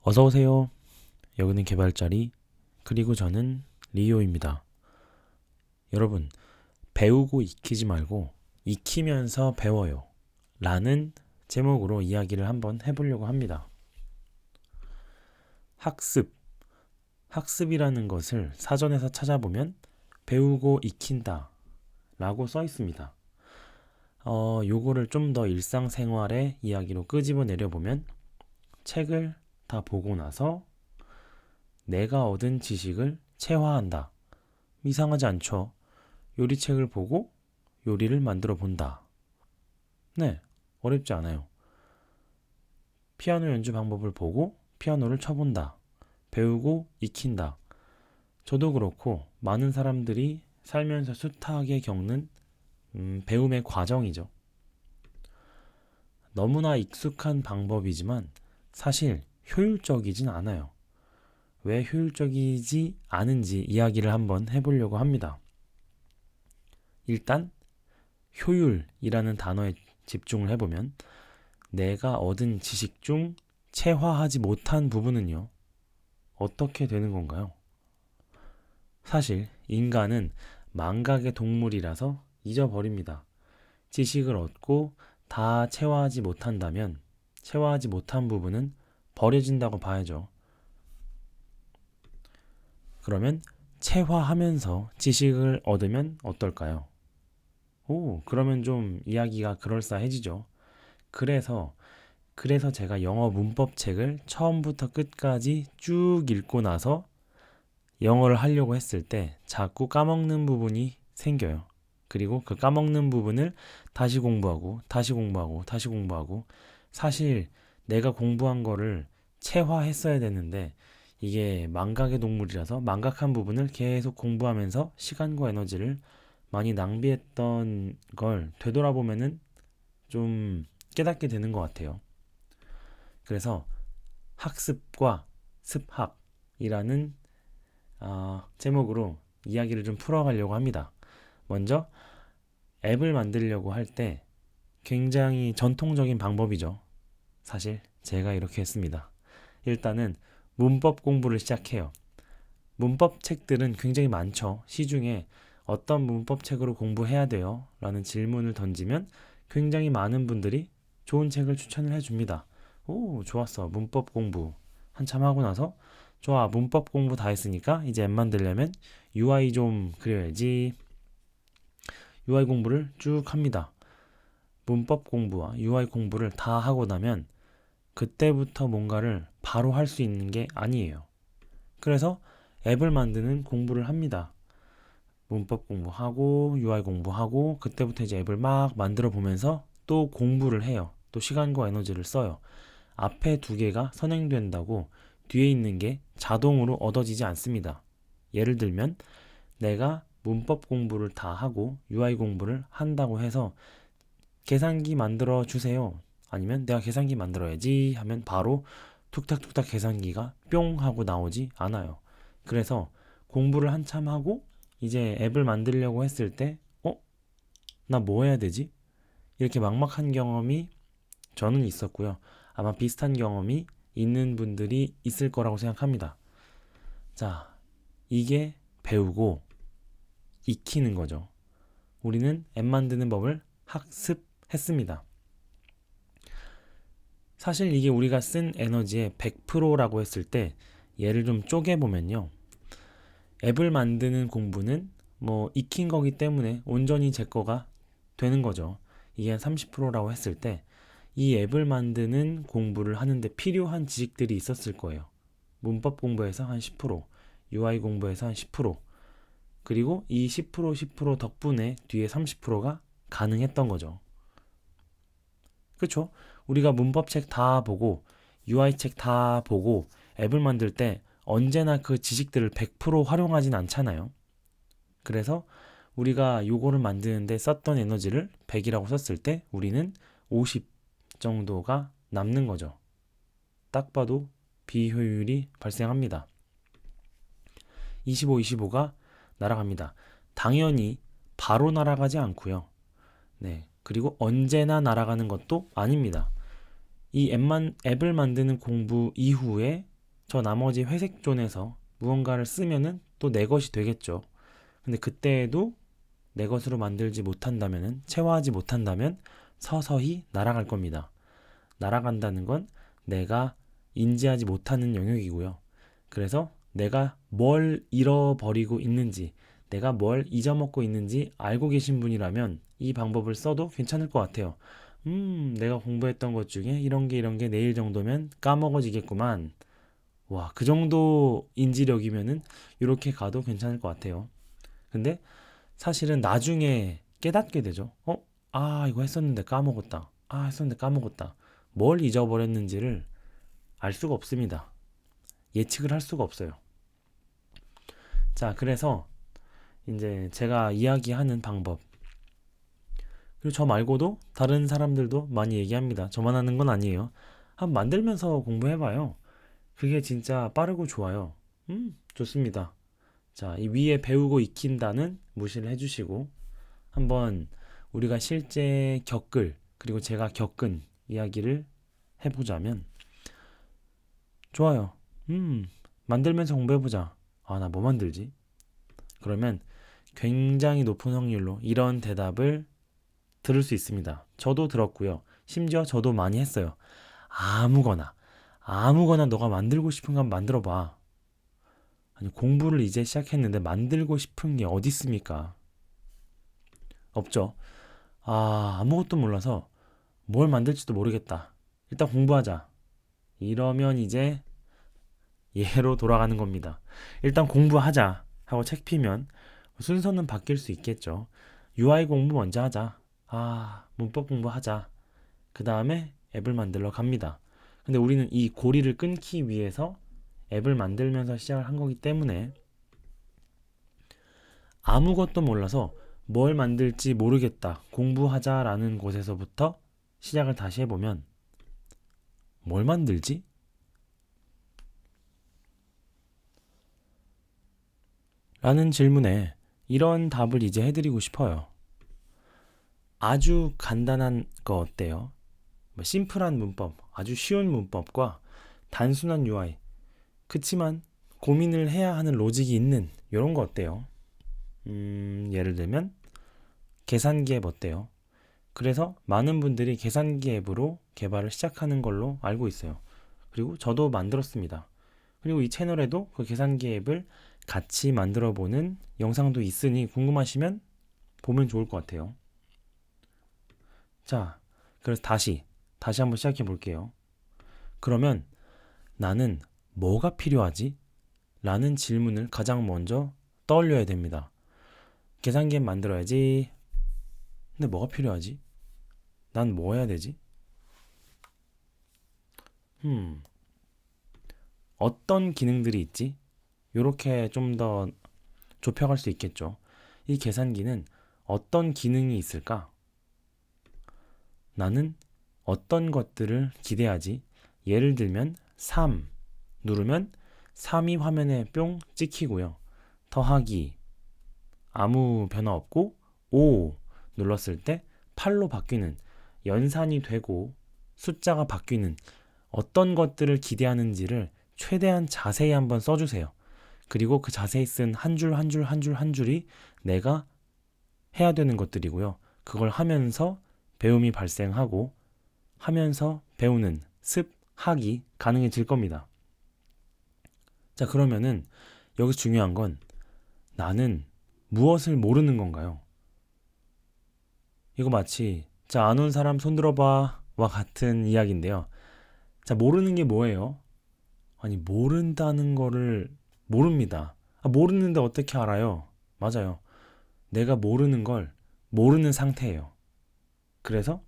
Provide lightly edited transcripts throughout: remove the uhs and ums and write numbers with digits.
어서오세요. 여기는 개발자리, 그리고 저는 리오입니다. 여러분, 배우고 익히지 말고 익히면서 배워요. 라는 제목으로 이야기를 한번 해보려고 합니다. 학습. 학습이라는 것을 사전에서 찾아보면 배우고 익힌다 라고 써 있습니다. 요거를 좀 더 일상생활의 이야기로 끄집어 내려보면 책을 다 보고 나서 내가 얻은 지식을 체화한다. 이상하지 않죠? 요리책을 보고 요리를 만들어 본다. 네, 어렵지 않아요. 피아노 연주 방법을 보고 피아노를 쳐본다. 배우고 익힌다. 저도 그렇고 많은 사람들이 살면서 숱하게 겪는 배움의 과정이죠. 너무나 익숙한 방법이지만 사실 효율적이진 않아요. 왜 효율적이지 않은지 이야기를 한번 해보려고 합니다. 일단 효율이라는 단어에 집중을 해보면 내가 얻은 지식 중 체화하지 못한 부분은요, 어떻게 되는 건가요? 사실 인간은 망각의 동물이라서 잊어버립니다. 지식을 얻고 다 체화하지 못한다면 체화하지 못한 부분은 버려진다고 봐야죠. 그러면 체화하면서 지식을 얻으면 어떨까요? 그러면 좀 이야기가 그럴싸해지죠. 그래서 제가 영어 문법 책을 처음부터 끝까지 쭉 읽고 나서 영어를 하려고 했을 때 자꾸 까먹는 부분이 생겨요. 그리고 그 까먹는 부분을 다시 공부하고 다시 공부하고 다시 공부하고, 사실 내가 공부한 거를 체화했어야 되는데 이게 망각의 동물이라서 망각한 부분을 계속 공부하면서 시간과 에너지를 많이 낭비했던 걸 되돌아보면은 좀 깨닫게 되는 것 같아요. 그래서 학습과 습학이라는 제목으로 이야기를 좀 풀어가려고 합니다. 먼저 앱을 만들려고 할 때 굉장히 전통적인 방법이죠. 사실 제가 이렇게 했습니다. 일단은 문법 공부를 시작해요. 문법 책들은 굉장히 많죠. 시중에 어떤 문법 책으로 공부해야 돼요? 라는 질문을 던지면 굉장히 많은 분들이 좋은 책을 추천을 해줍니다. 좋았어. 문법 공부 한참 하고 나서 좋아. 문법 공부 다 했으니까 이제 앱 만들려면 UI 좀 그려야지. UI 공부를 쭉 합니다. 문법 공부와 UI 공부를 다 하고 나면 그때부터 뭔가를 바로 할 수 있는 게 아니에요. 그래서 앱을 만드는 공부를 합니다. 문법 공부하고 UI 공부하고 그때부터 이제 앱을 막 만들어 보면서 또 공부를 해요. 또 시간과 에너지를 써요. 앞에 두 개가 선행된다고 뒤에 있는 게 자동으로 얻어지지 않습니다. 예를 들면 내가 문법 공부를 다 하고 UI 공부를 한다고 해서 계산기 만들어 주세요. 아니면 내가 계산기 만들어야지 하면 바로 툭탁툭탁 계산기가 뿅 하고 나오지 않아요. 그래서 공부를 한참 하고 이제 앱을 만들려고 했을 때 나 뭐 해야 되지? 이렇게 막막한 경험이 저는 있었고요. 아마 비슷한 경험이 있는 분들이 있을 거라고 생각합니다. 자, 이게 배우고 익히는 거죠. 우리는 앱 만드는 법을 학습했습니다. 사실 이게 우리가 쓴 에너지의 100%라고 했을 때 얘를 좀 쪼개보면요. 앱을 만드는 공부는 뭐 익힌 거기 때문에 온전히 제 거가 되는 거죠. 이게 한 30%라고 했을 때 이 앱을 만드는 공부를 하는데 필요한 지식들이 있었을 거예요. 문법 공부에서 한 10%, UI 공부에서 한 10%, 그리고 이 10%, 10% 덕분에 뒤에 30%가 가능했던 거죠. 그쵸? 우리가 문법책 다 보고 UI 책 다 보고 앱을 만들 때 언제나 그 지식들을 100% 활용하진 않잖아요. 그래서 우리가 요거를 만드는데 썼던 에너지를 100이라고 썼을 때 우리는 50 정도가 남는 거죠. 딱 봐도 비효율이 발생합니다. 25, 25가 날아갑니다. 당연히 바로 날아가지 않고요. 네. 그리고 언제나 날아가는 것도 아닙니다. 이 앱을 만드는 공부 이후에 저 나머지 회색 존에서 무언가를 쓰면은 또 내 것이 되겠죠. 근데 그때에도 내 것으로 만들지 못한다면은, 체화하지 못한다면 서서히 날아갈 겁니다. 날아간다는 건 내가 인지하지 못하는 영역이고요. 그래서 내가 뭘 잃어버리고 있는지, 내가 뭘 잊어먹고 있는지 알고 계신 분이라면 이 방법을 써도 괜찮을 것 같아요. 내가 공부했던 것 중에 이런 게 내일 정도면 까먹어지겠구만. 와, 그 정도 인지력이면은 이렇게 가도 괜찮을 것 같아요. 근데 사실은 나중에 깨닫게 되죠. 이거 했었는데 까먹었다. 했었는데 까먹었다. 뭘 잊어버렸는지를 알 수가 없습니다. 예측을 할 수가 없어요. 자, 그래서 이제 제가 이야기하는 방법. 그리고 저 말고도 다른 사람들도 많이 얘기합니다. 저만 하는 건 아니에요. 한번 만들면서 공부해봐요. 그게 진짜 빠르고 좋아요. 좋습니다. 자, 이 위에 배우고 익힌다는 무시를 해주시고 한번 우리가 실제 겪을, 그리고 제가 겪은 이야기를 해보자면, 좋아요. 만들면서 공부해보자. 나 뭐 만들지? 그러면 굉장히 높은 확률로 이런 대답을 들을 수 있습니다. 저도 들었고요. 심지어 저도 많이 했어요. 아무거나 너가 만들고 싶은 거 한번 만들어봐. 아니, 공부를 이제 시작했는데 만들고 싶은 게 어디 있습니까? 없죠. 아무것도 몰라서 뭘 만들지도 모르겠다. 일단 공부하자. 이러면 이제 예로 돌아가는 겁니다. 일단 공부하자 하고 책 피면 순서는 바뀔 수 있겠죠. UI 공부 먼저 하자. 문법 공부하자. 그 다음에 앱을 만들러 갑니다. 근데 우리는 이 고리를 끊기 위해서 앱을 만들면서 시작을 한 거기 때문에 아무것도 몰라서 뭘 만들지 모르겠다. 공부하자라는 곳에서부터 시작을 다시 해보면 뭘 만들지? 라는 질문에 이런 답을 이제 해드리고 싶어요. 아주 간단한 거 어때요? 심플한 문법, 아주 쉬운 문법과 단순한 UI, 그치만 고민을 해야 하는 로직이 있는 이런 거 어때요? 예를 들면 계산기 앱 어때요? 그래서 많은 분들이 계산기 앱으로 개발을 시작하는 걸로 알고 있어요. 그리고 저도 만들었습니다. 그리고 이 채널에도 그 계산기 앱을 같이 만들어 보는 영상도 있으니 궁금하시면 보면 좋을 것 같아요. 자, 그래서 다시 한번 시작해 볼게요. 그러면 나는 뭐가 필요하지? 라는 질문을 가장 먼저 떠올려야 됩니다. 계산기 앱 만들어야지. 근데 뭐가 필요하지? 난 뭐 해야 되지? 어떤 기능들이 있지? 이렇게 좀 더 좁혀갈 수 있겠죠. 이 계산기는 어떤 기능이 있을까? 나는 어떤 것들을 기대하지? 예를 들면 3 누르면 3이 화면에 뿅 찍히고요. 더하기 아무 변화 없고 5 눌렀을 때 8로 바뀌는, 연산이 되고 숫자가 바뀌는 어떤 것들을 기대하는지를 최대한 자세히 한번 써주세요. 그리고 그 자세히 쓴 한 줄 한 줄 한 줄 한 줄이 내가 해야 되는 것들이고요. 그걸 하면서 배움이 발생하고 하면서 배우는 습학이 가능해질 겁니다. 자, 그러면은 여기서 중요한 건 나는 무엇을 모르는 건가요? 이거 마치 자, 안 온 사람 손 들어봐 와 같은 이야기인데요. 자, 모르는 게 뭐예요? 아니, 모른다는 거를 모릅니다. 모르는데 어떻게 알아요? 맞아요. 내가 모르는 걸 모르는 상태예요. 그래서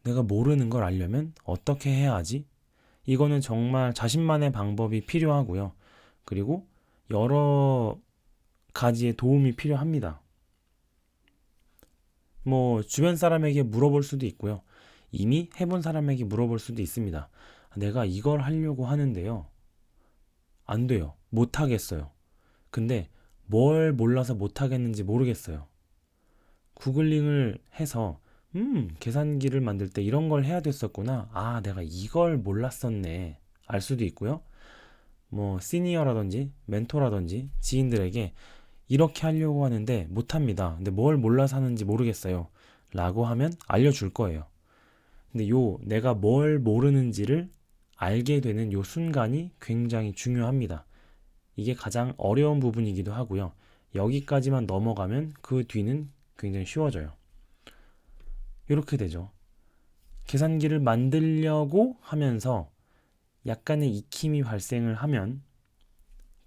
내가 모르는 걸 알려면 어떻게 해야 하지? 이거는 정말 자신만의 방법이 필요하고요. 그리고 여러 가지의 도움이 필요합니다. 주변 사람에게 물어볼 수도 있고요. 이미 해본 사람에게 물어볼 수도 있습니다. 내가 이걸 하려고 하는데요. 안 돼요. 못 하겠어요. 근데 뭘 몰라서 못 하겠는지 모르겠어요. 구글링을 해서 계산기를 만들 때 이런 걸 해야 됐었구나. 내가 이걸 몰랐었네. 알 수도 있고요. 뭐 시니어라든지 멘토라든지 지인들에게 이렇게 하려고 하는데 못합니다. 근데 뭘 몰라서 하는지 모르겠어요. 라고 하면 알려줄 거예요. 근데 내가 뭘 모르는지를 알게 되는 요 순간이 굉장히 중요합니다. 이게 가장 어려운 부분이기도 하고요. 여기까지만 넘어가면 그 뒤는 굉장히 쉬워져요. 이렇게 되죠. 계산기를 만들려고 하면서 약간의 익힘이 발생을 하면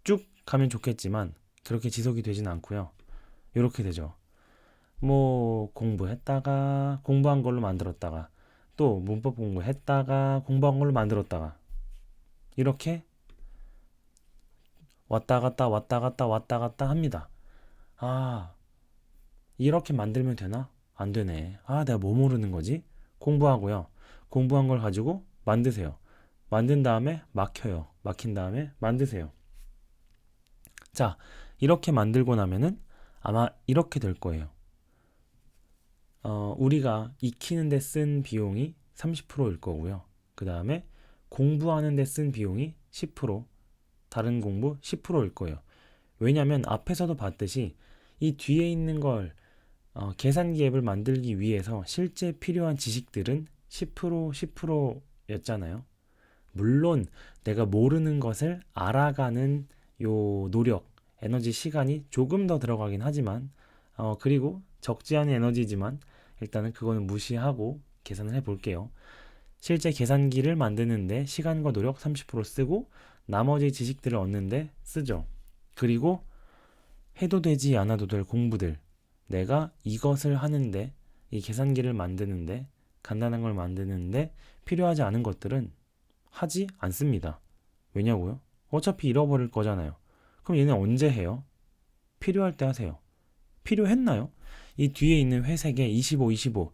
쭉 가면 좋겠지만 그렇게 지속이 되진 않고요. 이렇게 되죠. 뭐 공부했다가 공부한 걸로 만들었다가 또 문법 공부했다가 공부한 걸로 만들었다가 이렇게 왔다 갔다 왔다 갔다 왔다 갔다 합니다. 아, 이렇게 만들면 되나? 안 되네. 아, 내가 뭐 모르는 거지? 공부하고요. 공부한 걸 가지고 만드세요. 만든 다음에 막혀요. 막힌 다음에 만드세요. 자, 이렇게 만들고 나면은 아마 이렇게 될 거예요. 우리가 익히는 데 쓴 비용이 30%일 거고요. 그 다음에 공부하는 데 쓴 비용이 10%, 다른 공부 10%일 거예요. 왜냐면 앞에서도 봤듯이 이 뒤에 있는 걸 계산기 앱을 만들기 위해서 실제 필요한 지식들은 10%, 10%였잖아요. 물론 내가 모르는 것을 알아가는 요 노력, 에너지, 시간이 조금 더 들어가긴 하지만 그리고 적지 않은 에너지지만 일단은 그거는 무시하고 계산을 해볼게요. 실제 계산기를 만드는데 시간과 노력 30% 쓰고 나머지 지식들을 얻는데 쓰죠. 그리고 해도 되지 않아도 될 공부들, 내가 이것을 하는데, 이 계산기를 만드는데, 간단한 걸 만드는데 필요하지 않은 것들은 하지 않습니다. 왜냐고요? 어차피 잃어버릴 거잖아요. 그럼 얘는 언제 해요? 필요할 때 하세요. 필요했나요? 이 뒤에 있는 회색의 25, 25,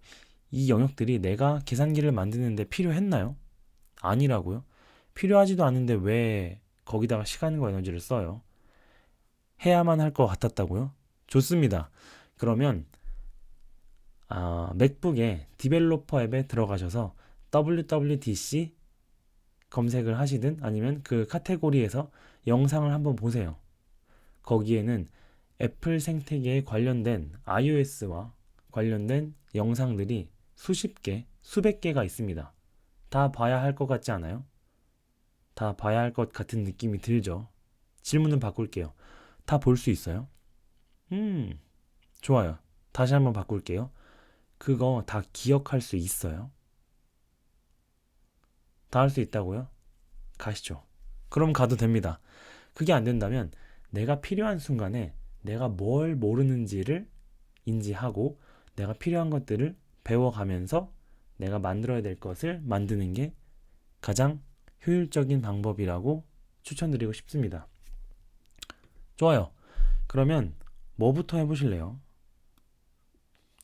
이 영역들이 내가 계산기를 만드는데 필요했나요? 아니라고요? 필요하지도 않은데 왜 거기다가 시간과 에너지를 써요? 해야만 할 것 같았다고요? 좋습니다. 그러면 맥북에 디벨로퍼 앱에 들어가셔서 WWDC 검색을 하시든 아니면 그 카테고리에서 영상을 한번 보세요. 거기에는 애플 생태계에 관련된 iOS와 관련된 영상들이 수십 개, 수백 개가 있습니다. 다 봐야 할 것 같지 않아요? 다 봐야 할 것 같은 느낌이 들죠? 질문은 바꿀게요. 다 볼 수 있어요? 좋아요. 다시 한번 바꿀게요. 그거 다 기억할 수 있어요? 다 할 수 있다고요? 가시죠. 그럼 가도 됩니다. 그게 안 된다면 내가 필요한 순간에 내가 뭘 모르는지를 인지하고 내가 필요한 것들을 배워가면서 내가 만들어야 될 것을 만드는 게 가장 효율적인 방법이라고 추천드리고 싶습니다. 좋아요. 그러면 뭐부터 해보실래요?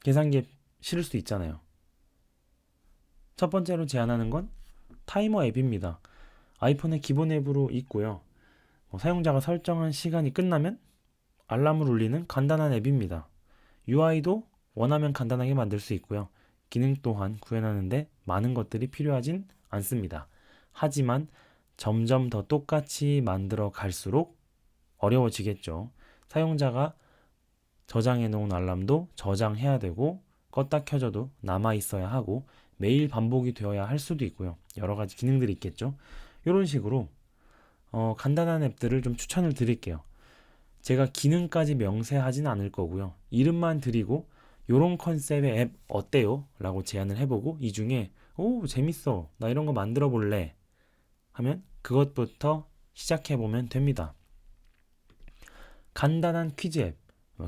계산기 실을 수 있잖아요. 첫 번째로 제안하는 건 타이머 앱입니다. 아이폰의 기본 앱으로 있고요. 사용자가 설정한 시간이 끝나면 알람을 울리는 간단한 앱입니다. UI도 원하면 간단하게 만들 수 있고요. 기능 또한 구현하는데 많은 것들이 필요하진 않습니다. 하지만 점점 더 똑같이 만들어 갈수록 어려워지겠죠. 사용자가 저장해 놓은 알람도 저장해야 되고 껐다 켜져도 남아 있어야 하고 매일 반복이 되어야 할 수도 있고요. 여러 가지 기능들이 있겠죠. 이런 식으로 간단한 앱들을 좀 추천을 드릴게요. 제가 기능까지 명세하진 않을 거고요. 이름만 드리고 요런 컨셉의 앱 어때요? 라고 제안을 해보고 이 중에 오 재밌어 나 이런 거 만들어 볼래 하면 그것부터 시작해보면 됩니다. 간단한 퀴즈 앱,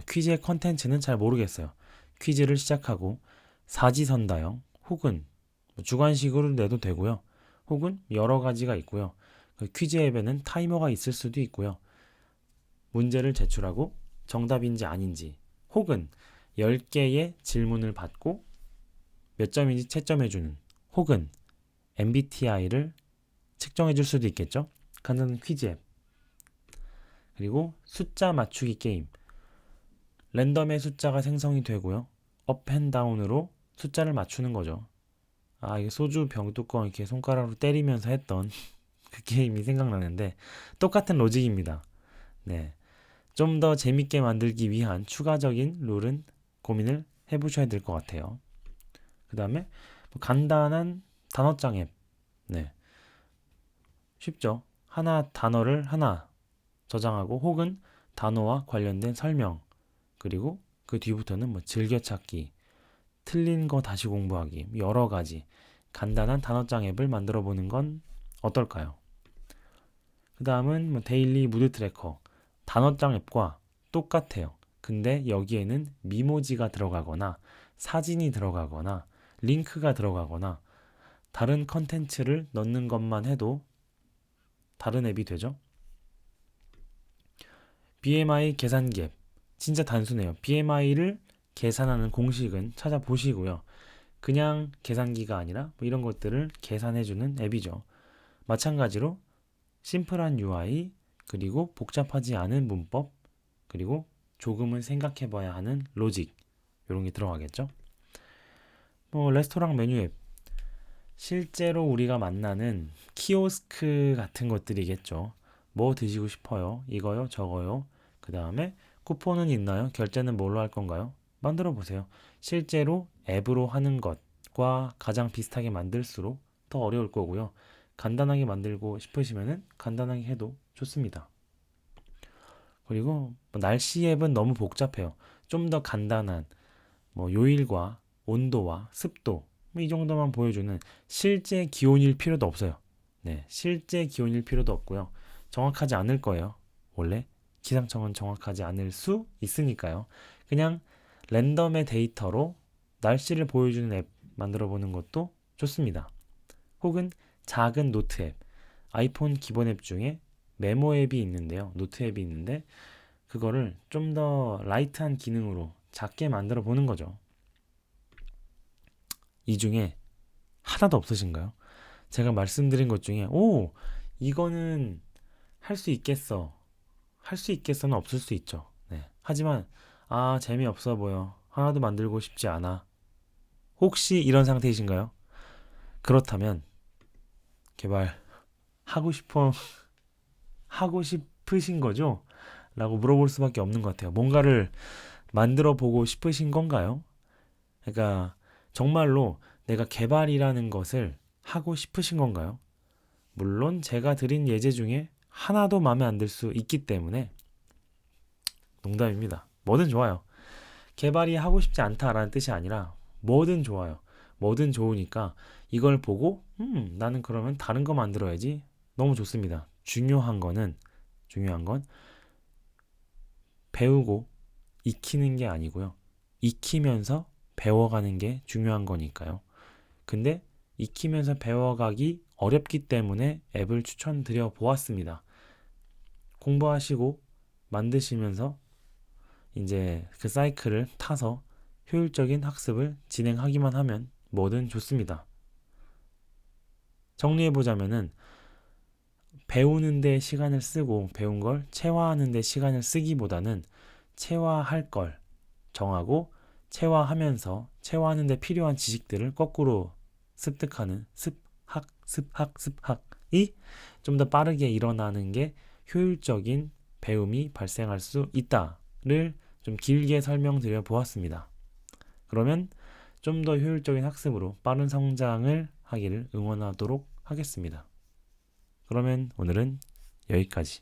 퀴즈의 컨텐츠는 잘 모르겠어요. 퀴즈를 시작하고 사지선다형 혹은 주관식으로 내도 되고요. 혹은 여러 가지가 있고요. 그 퀴즈 앱에는 타이머가 있을 수도 있고요. 문제를 제출하고 정답인지 아닌지 혹은 10개의 질문을 받고 몇 점인지 채점해주는 혹은 MBTI를 측정해줄 수도 있겠죠. 간단한 퀴즈 앱. 그리고 숫자 맞추기 게임. 랜덤의 숫자가 생성이 되고요. 업 앤 다운으로 숫자를 맞추는 거죠. 이게 소주 병 뚜껑 이렇게 손가락으로 때리면서 했던 그 게임이 생각나는데 똑같은 로직입니다. 네. 좀 더 재밌게 만들기 위한 추가적인 룰은 고민을 해보셔야 될 것 같아요. 그 다음에 간단한 단어장 앱. 네. 쉽죠? 하나 단어를 하나 저장하고 혹은 단어와 관련된 설명 그리고 그 뒤부터는 뭐 즐겨찾기, 틀린 거 다시 공부하기 여러 가지 간단한 단어장 앱을 만들어 보는 건 어떨까요? 그 다음은 뭐 데일리 무드 트래커 단어장 앱과 똑같아요. 근데 여기에는 미모지가 들어가거나 사진이 들어가거나 링크가 들어가거나 다른 컨텐츠를 넣는 것만 해도 다른 앱이 되죠. BMI 계산기 앱 진짜 단순해요. BMI를 계산하는 공식은 찾아보시고요. 그냥 계산기가 아니라 뭐 이런 것들을 계산해주는 앱이죠. 마찬가지로 심플한 UI 그리고 복잡하지 않은 문법 그리고 조금은 생각해봐야 하는 로직 이런 게 들어가겠죠. 뭐 레스토랑 메뉴 앱 실제로 우리가 만나는 키오스크 같은 것들이겠죠. 뭐 드시고 싶어요? 이거요? 저거요? 그 다음에 쿠폰은 있나요? 결제는 뭘로 할 건가요? 만들어 보세요. 실제로 앱으로 하는 것과 가장 비슷하게 만들수록 더 어려울 거고요. 간단하게 만들고 싶으시면은 간단하게 해도 좋습니다. 그리고 뭐 날씨 앱은 너무 복잡해요. 좀 더 간단한 뭐 요일과 온도와 습도 뭐이 정도만 보여주는 실제 기온일 필요도 없어요. 네, 실제 기온일 필요도 없고요. 정확하지 않을 거예요. 원래 기상청은 정확하지 않을 수 있으니까요. 그냥 랜덤의 데이터로 날씨를 보여주는 앱 만들어 보는 것도 좋습니다. 혹은 작은 노트 앱, 아이폰 기본 앱 중에 메모 앱이 있는데요. 노트 앱이 있는데 그거를 좀 더 라이트한 기능으로 작게 만들어 보는 거죠. 이 중에 하나도 없으신가요? 제가 말씀드린 것 중에 이거는 할 수 있겠어. 할 수 있겠어는 없을 수 있죠. 네. 하지만 재미없어 보여. 하나도 만들고 싶지 않아. 혹시 이런 상태이신가요? 그렇다면 개발하고 싶어 하고 싶으신 거죠? 라고 물어볼 수밖에 없는 것 같아요. 뭔가를 만들어 보고 싶으신 건가요? 그러니까 정말로 내가 개발이라는 것을 하고 싶으신 건가요? 물론 제가 드린 예제 중에 하나도 마음에 안 들 수 있기 때문에 농담입니다. 뭐든 좋아요. 개발이 하고 싶지 않다라는 뜻이 아니라 뭐든 좋아요. 뭐든 좋으니까 이걸 보고 나는 그러면 다른 거 만들어야지. 너무 좋습니다. 중요한 건 배우고 익히는 게 아니고요. 익히면서 배워가는 게 중요한 거니까요. 근데 익히면서 배워가기 어렵기 때문에 앱을 추천드려 보았습니다. 공부하시고 만드시면서 이제 그 사이클을 타서 효율적인 학습을 진행하기만 하면 뭐든 좋습니다. 정리해보자면은 배우는 데 시간을 쓰고 배운 걸 체화하는 데 시간을 쓰기보다는 체화할 걸 정하고 체화하면서 체화하는 데 필요한 지식들을 거꾸로 습득하는 습학이 좀 더 빠르게 일어나는 게 효율적인 배움이 발생할 수 있다를 좀 길게 설명드려 보았습니다. 그러면 좀 더 효율적인 학습으로 빠른 성장을 하기를 응원하도록 하겠습니다. 그러면 오늘은 여기까지.